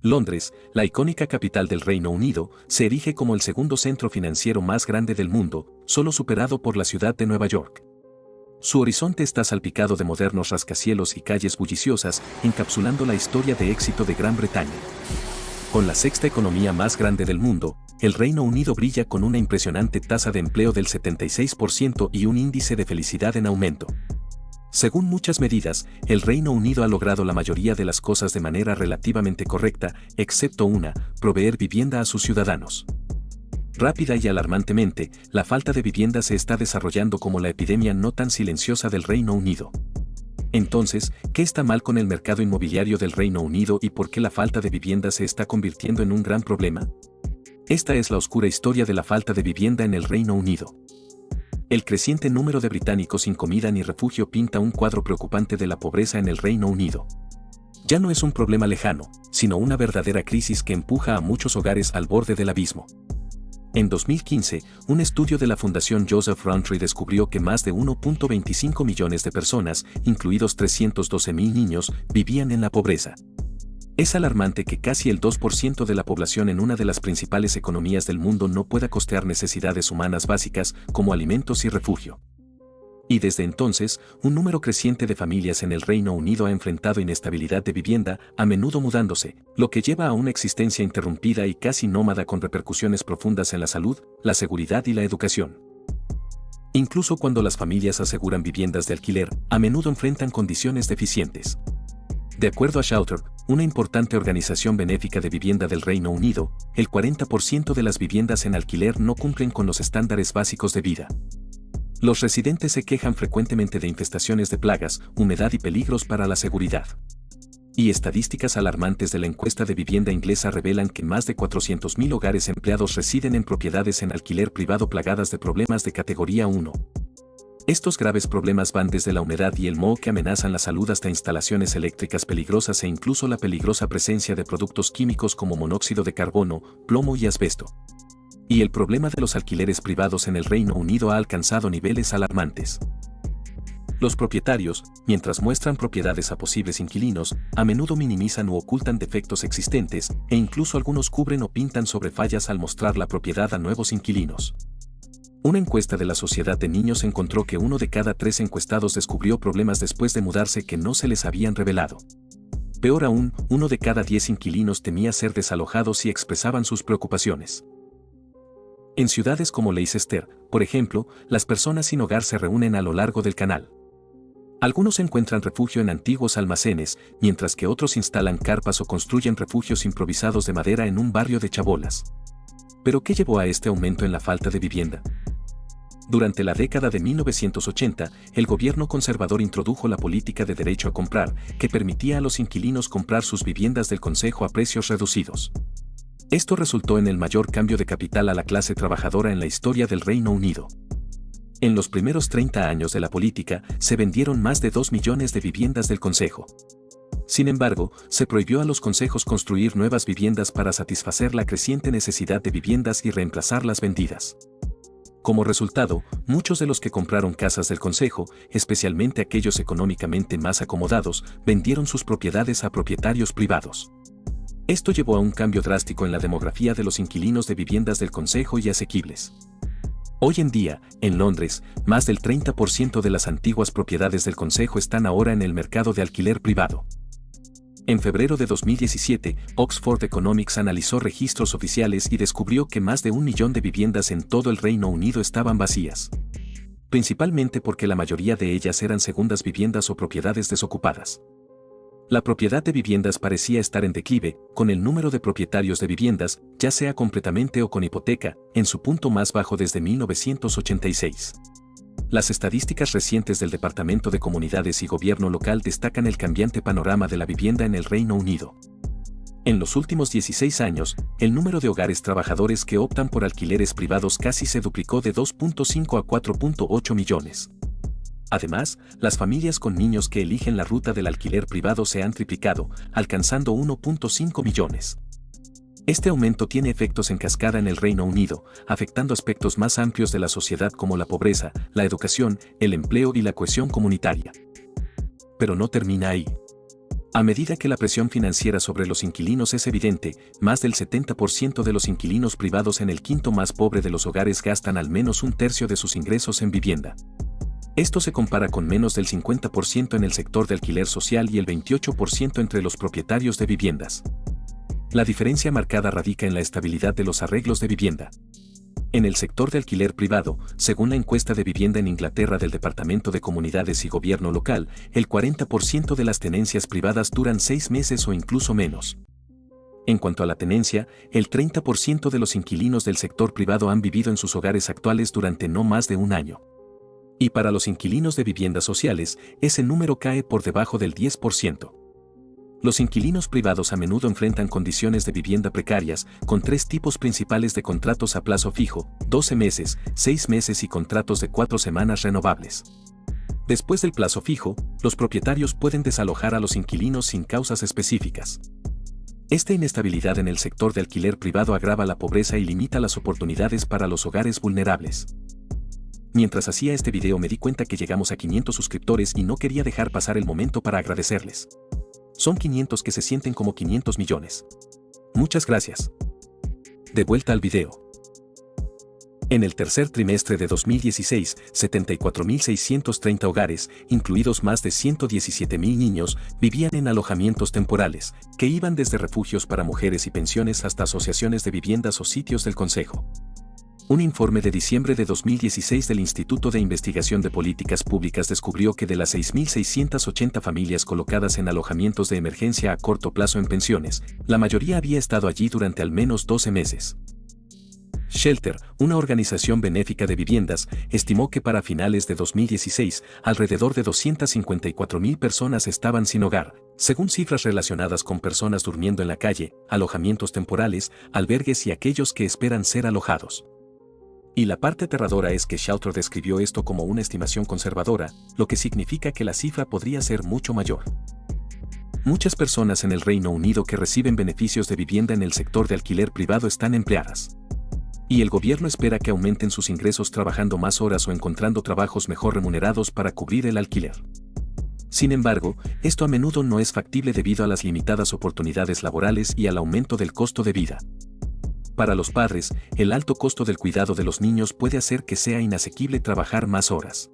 Londres, la icónica capital del Reino Unido, se erige como el segundo centro financiero más grande del mundo, solo superado por la ciudad de Nueva York. Su horizonte está salpicado de modernos rascacielos y calles bulliciosas, encapsulando la historia de éxito de Gran Bretaña. Con la sexta economía más grande del mundo, el Reino Unido brilla con una impresionante tasa de empleo del 76% y un índice de felicidad en aumento. Según muchas medidas, el Reino Unido ha logrado la mayoría de las cosas de manera relativamente correcta, excepto una: proveer vivienda a sus ciudadanos. Rápida y alarmantemente, la falta de vivienda se está desarrollando como la epidemia no tan silenciosa del Reino Unido. Entonces, ¿qué está mal con el mercado inmobiliario del Reino Unido y por qué la falta de vivienda se está convirtiendo en un gran problema? Esta es la oscura historia de la falta de vivienda en el Reino Unido. El creciente número de británicos sin comida ni refugio pinta un cuadro preocupante de la pobreza en el Reino Unido. Ya no es un problema lejano, sino una verdadera crisis que empuja a muchos hogares al borde del abismo. En 2015, un estudio de la Fundación Joseph Rowntree descubrió que más de 1.25 millones de personas, incluidos 312.000 niños, vivían en la pobreza. Es alarmante que casi el 2% de la población en una de las principales economías del mundo no pueda costear necesidades humanas básicas como alimentos y refugio. Y desde entonces, un número creciente de familias en el Reino Unido ha enfrentado inestabilidad de vivienda, a menudo mudándose, lo que lleva a una existencia interrumpida y casi nómada con repercusiones profundas en la salud, la seguridad y la educación. Incluso cuando las familias aseguran viviendas de alquiler, a menudo enfrentan condiciones deficientes. De acuerdo a Shelter, una importante organización benéfica de vivienda del Reino Unido, el 40% de las viviendas en alquiler no cumplen con los estándares básicos de vida. Los residentes se quejan frecuentemente de infestaciones de plagas, humedad y peligros para la seguridad. Y estadísticas alarmantes de la encuesta de vivienda inglesa revelan que más de 400.000 hogares empleados residen en propiedades en alquiler privado plagadas de problemas de categoría 1. Estos graves problemas van desde la humedad y el moho que amenazan la salud hasta instalaciones eléctricas peligrosas e incluso la peligrosa presencia de productos químicos como monóxido de carbono, plomo y asbesto. Y el problema de los alquileres privados en el Reino Unido ha alcanzado niveles alarmantes. Los propietarios, mientras muestran propiedades a posibles inquilinos, a menudo minimizan u ocultan defectos existentes, e incluso algunos cubren o pintan sobre fallas al mostrar la propiedad a nuevos inquilinos. Una encuesta de la Sociedad de Niños encontró que 1 de cada 3 encuestados descubrió problemas después de mudarse que no se les habían revelado. Peor aún, 1 de cada 10 inquilinos temía ser desalojados y expresaban sus preocupaciones. En ciudades como Leicester, por ejemplo, las personas sin hogar se reúnen a lo largo del canal. Algunos encuentran refugio en antiguos almacenes, mientras que otros instalan carpas o construyen refugios improvisados de madera en un barrio de chabolas. ¿Pero qué llevó a este aumento en la falta de vivienda? Durante la década de 1980, el gobierno conservador introdujo la política de derecho a comprar, que permitía a los inquilinos comprar sus viviendas del concejo a precios reducidos. Esto resultó en el mayor cambio de capital a la clase trabajadora en la historia del Reino Unido. En los primeros 30 años de la política, se vendieron más de 2 millones de viviendas del concejo. Sin embargo, se prohibió a los consejos construir nuevas viviendas para satisfacer la creciente necesidad de viviendas y reemplazar las vendidas. Como resultado, muchos de los que compraron casas del concejo, especialmente aquellos económicamente más acomodados, vendieron sus propiedades a propietarios privados. Esto llevó a un cambio drástico en la demografía de los inquilinos de viviendas del concejo y asequibles. Hoy en día, en Londres, más del 30% de las antiguas propiedades del concejo están ahora en el mercado de alquiler privado. En febrero de 2017, Oxford Economics analizó registros oficiales y descubrió que más de 1 millón de viviendas en todo el Reino Unido estaban vacías. Principalmente porque la mayoría de ellas eran segundas viviendas o propiedades desocupadas. La propiedad de viviendas parecía estar en declive, con el número de propietarios de viviendas, ya sea completamente o con hipoteca, en su punto más bajo desde 1986. Las estadísticas recientes del Departamento de Comunidades y Gobierno Local destacan el cambiante panorama de la vivienda en el Reino Unido. En los últimos 16 años, el número de hogares trabajadores que optan por alquileres privados casi se duplicó de 2.5 a 4.8 millones. Además, las familias con niños que eligen la ruta del alquiler privado se han triplicado, alcanzando 1.5 millones. Este aumento tiene efectos en cascada en el Reino Unido, afectando aspectos más amplios de la sociedad como la pobreza, la educación, el empleo y la cohesión comunitaria. Pero no termina ahí. A medida que la presión financiera sobre los inquilinos es evidente, más del 70% de los inquilinos privados en el quinto más pobre de los hogares gastan al menos un tercio de sus ingresos en vivienda. Esto se compara con menos del 50% en el sector de alquiler social y el 28% entre los propietarios de viviendas. La diferencia marcada radica en la estabilidad de los arreglos de vivienda. En el sector de alquiler privado, según la encuesta de vivienda en Inglaterra del Departamento de Comunidades y Gobierno Local, el 40% de las tenencias privadas duran 6 meses o incluso menos. En cuanto a la tenencia, el 30% de los inquilinos del sector privado han vivido en sus hogares actuales durante no más de un año. Y para los inquilinos de viviendas sociales, ese número cae por debajo del 10%. Los inquilinos privados a menudo enfrentan condiciones de vivienda precarias, con 3 tipos principales de contratos a plazo fijo, 12 meses, 6 meses y contratos de 4 semanas renovables. Después del plazo fijo, los propietarios pueden desalojar a los inquilinos sin causas específicas. Esta inestabilidad en el sector de alquiler privado agrava la pobreza y limita las oportunidades para los hogares vulnerables. Mientras hacía este video me di cuenta que llegamos a 500 suscriptores y no quería dejar pasar el momento para agradecerles. Son 500 que se sienten como 500 millones. Muchas gracias. De vuelta al video. En el tercer trimestre de 2016, 74.630 hogares, incluidos más de 117.000 niños, vivían en alojamientos temporales, que iban desde refugios para mujeres y pensiones hasta asociaciones de viviendas o sitios del Consejo. Un informe de diciembre de 2016 del Instituto de Investigación de Políticas Públicas descubrió que de las 6.680 familias colocadas en alojamientos de emergencia a corto plazo en pensiones, la mayoría había estado allí durante al menos 12 meses. Shelter, una organización benéfica de viviendas, estimó que para finales de 2016, alrededor de 254.000 personas estaban sin hogar, según cifras relacionadas con personas durmiendo en la calle, alojamientos temporales, albergues y aquellos que esperan ser alojados. Y la parte aterradora es que Shelter describió esto como una estimación conservadora, lo que significa que la cifra podría ser mucho mayor. Muchas personas en el Reino Unido que reciben beneficios de vivienda en el sector de alquiler privado están empleadas. Y el gobierno espera que aumenten sus ingresos trabajando más horas o encontrando trabajos mejor remunerados para cubrir el alquiler. Sin embargo, esto a menudo no es factible debido a las limitadas oportunidades laborales y al aumento del costo de vida. Para los padres, el alto costo del cuidado de los niños puede hacer que sea inasequible trabajar más horas.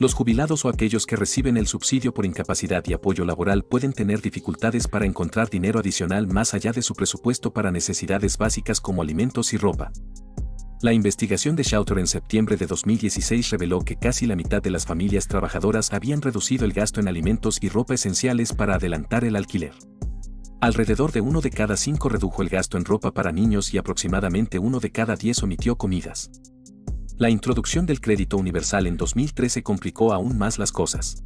Los jubilados o aquellos que reciben el subsidio por incapacidad y apoyo laboral pueden tener dificultades para encontrar dinero adicional más allá de su presupuesto para necesidades básicas como alimentos y ropa. La investigación de Shelter en septiembre de 2016 reveló que casi la mitad de las familias trabajadoras habían reducido el gasto en alimentos y ropa esenciales para adelantar el alquiler. Alrededor de 1 de cada 5 redujo el gasto en ropa para niños y aproximadamente 1 de cada 10 omitió comidas. La introducción del crédito universal en 2013 complicó aún más las cosas.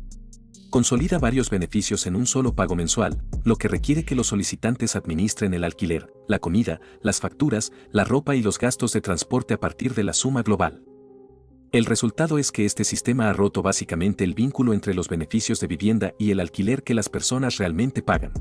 Consolida varios beneficios en un solo pago mensual, lo que requiere que los solicitantes administren el alquiler, la comida, las facturas, la ropa y los gastos de transporte a partir de la suma global. El resultado es que este sistema ha roto básicamente el vínculo entre los beneficios de vivienda y el alquiler que las personas realmente pagan.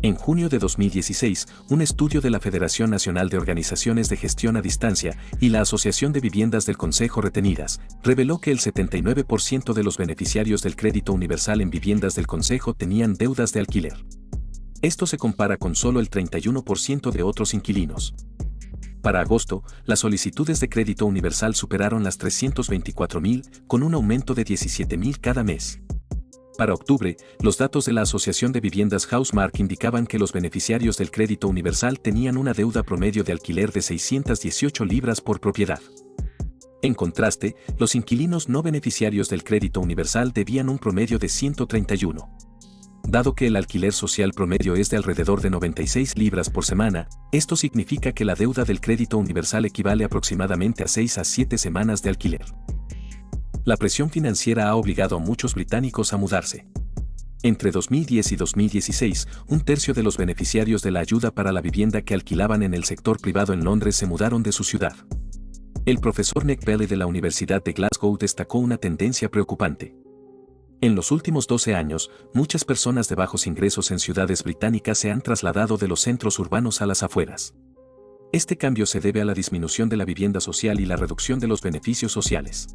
En junio de 2016, un estudio de la Federación Nacional de Organizaciones de Gestión a Distancia y la Asociación de Viviendas del Consejo Retenidas reveló que el 79% de los beneficiarios del crédito universal en viviendas del Consejo tenían deudas de alquiler. Esto se compara con solo el 31% de otros inquilinos. Para agosto, las solicitudes de crédito universal superaron las 324.000, con un aumento de 17.000 cada mes. Para octubre, los datos de la Asociación de Viviendas Housemarque indicaban que los beneficiarios del crédito universal tenían una deuda promedio de alquiler de 618 libras por propiedad. En contraste, los inquilinos no beneficiarios del crédito universal debían un promedio de 131. Dado que el alquiler social promedio es de alrededor de 96 libras por semana, esto significa que la deuda del crédito universal equivale aproximadamente a 6 a 7 semanas de alquiler. La presión financiera ha obligado a muchos británicos a mudarse. Entre 2010 y 2016, un tercio de los beneficiarios de la ayuda para la vivienda que alquilaban en el sector privado en Londres se mudaron de su ciudad. El profesor Nick Bailey de la Universidad de Glasgow destacó una tendencia preocupante. En los últimos 12 años, muchas personas de bajos ingresos en ciudades británicas se han trasladado de los centros urbanos a las afueras. Este cambio se debe a la disminución de la vivienda social y la reducción de los beneficios sociales.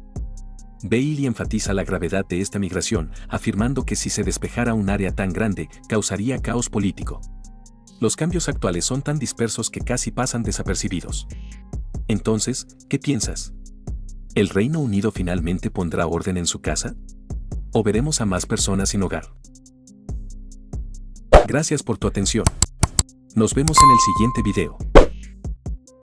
Bailey enfatiza la gravedad de esta migración, afirmando que si se despejara un área tan grande, causaría caos político. Los cambios actuales son tan dispersos que casi pasan desapercibidos. Entonces, ¿qué piensas? ¿El Reino Unido finalmente pondrá orden en su casa? ¿O veremos a más personas sin hogar? Gracias por tu atención. Nos vemos en el siguiente video.